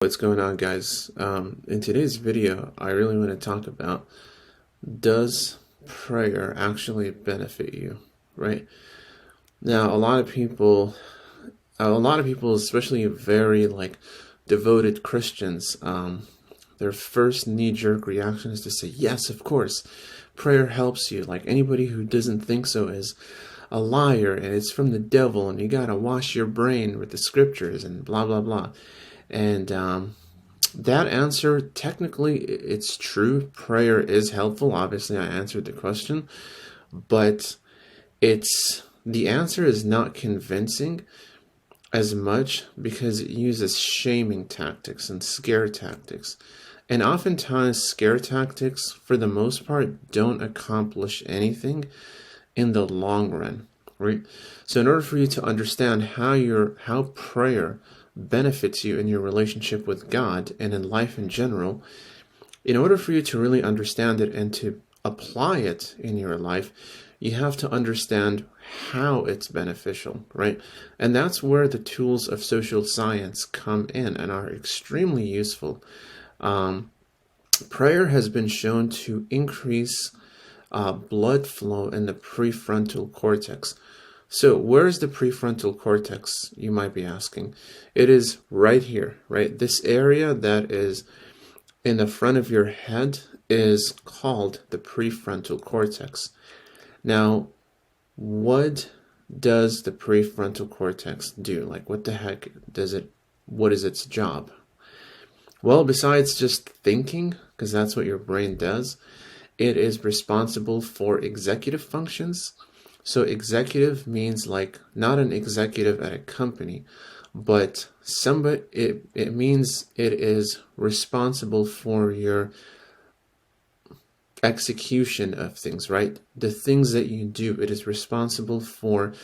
What's going on, guys? In today's video, I really want to talk about, does prayer actually benefit you, right? Now, a lot of people, especially very devoted Christians, their first knee-jerk reaction is to say, yes, of course, prayer helps you. Like, anybody who doesn't think so is a liar, and it's from the devil, and you gotta wash your brain with the scriptures and blah blah blah. And that answer, technically, it's true. Prayer is helpful. Obviously, I answered the question, but the answer is not convincing as much because it uses shaming tactics and scare tactics. And oftentimes, scare tactics, for the most part, don't accomplish anything in the long run, right? So in order for you to understand how prayer benefits you in your relationship with God and in life in general, in order for you to really understand it and to apply it in your life, you have to understand how it's beneficial, right? And that's where the tools of social science come in and are extremely useful. Prayer has been shown to increase blood flow in the prefrontal cortex. So where's the prefrontal cortex, you might be asking? It is right here, right? This area that is in the front of your head is called the prefrontal cortex. Now, what does the prefrontal cortex do? Like, what the heck what is its job? Well, besides just thinking, because that's what your brain does, it is responsible for executive functions. So executive means like not an executive at a company, but it means it is responsible for your execution of things, right? The things that you do, it is responsible for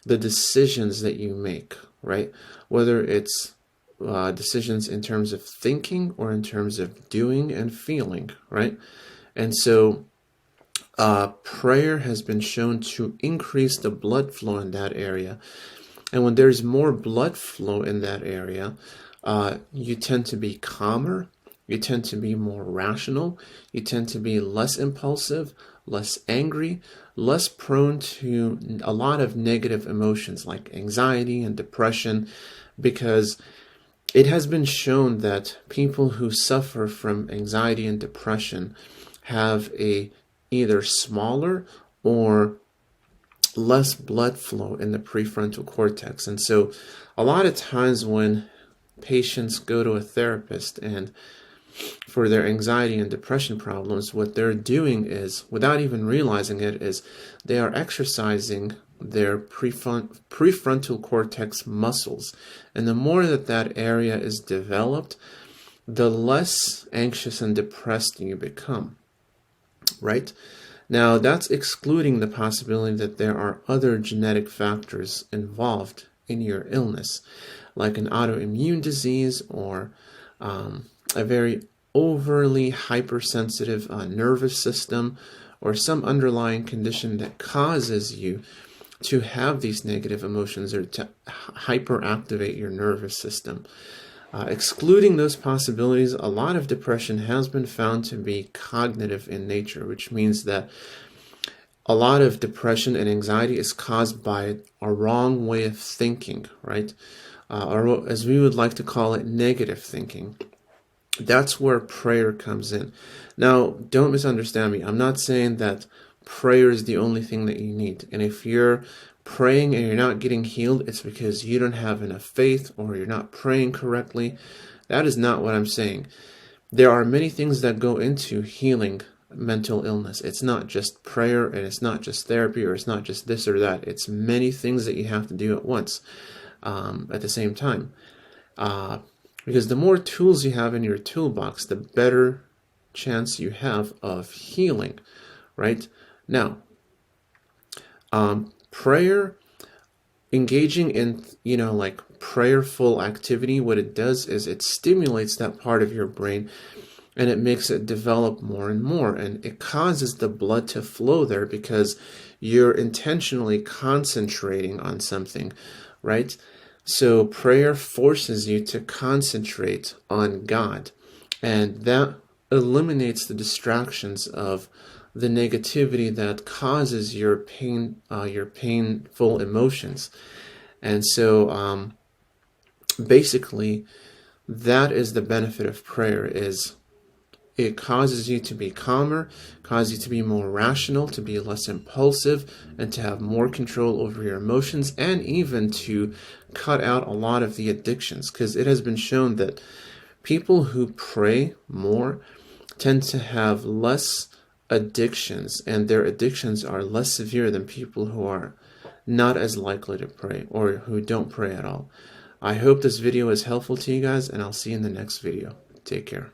the decisions that you make, right? Whether it's decisions in terms of thinking or in terms of doing and feeling, right? And so prayer has been shown to increase the blood flow in that area. And when there's more blood flow in that area, you tend to be calmer, you tend to be more rational, you tend to be less impulsive, less angry, less prone to a lot of negative emotions like anxiety and depression, because it has been shown that people who suffer from anxiety and depression have a either smaller or less blood flow in the prefrontal cortex. And so a lot of times when patients go to a therapist and for their anxiety and depression problems, what they're doing is, without even realizing it, is they are exercising their prefrontal cortex muscles. And the more that area is developed, the less anxious and depressed you become. Right? Now, that's excluding the possibility that there are other genetic factors involved in your illness, like an autoimmune disease or a very overly hypersensitive nervous system, or some underlying condition that causes you to have these negative emotions or to hyperactivate your nervous system. Excluding those possibilities, a lot of depression has been found to be cognitive in nature, which means that a lot of depression and anxiety is caused by a wrong way of thinking, right? Or as we would like to call it, negative thinking. That's where prayer comes in. Now, don't misunderstand me. I'm not saying that prayer is the only thing that you need. And if you're praying and you're not getting healed, it's because you don't have enough faith or you're not praying correctly. That is not what I'm saying. There are many things that go into healing mental illness. It's not just prayer, and it's not just therapy, or it's not just this or that. It's many things that you have to do at once, at the same time. Because the more tools you have in your toolbox, the better chance you have of healing, right? Now, prayer, engaging in, prayerful activity, what it does is it stimulates that part of your brain and it makes it develop more and more, and it causes the blood to flow there because you're intentionally concentrating on something, right? So prayer forces you to concentrate on God, and that eliminates the distractions of the negativity that causes your your painful emotions. And so, basically, that is the benefit of prayer: is it causes you to be calmer, causes you to be more rational, to be less impulsive, and to have more control over your emotions, and even to cut out a lot of the addictions. Because it has been shown that people who pray more tend to have less addictions, and their addictions are less severe than people who are not as likely to pray or who don't pray at all. I hope this video is helpful to you guys, and I'll see you in the next video. Take care.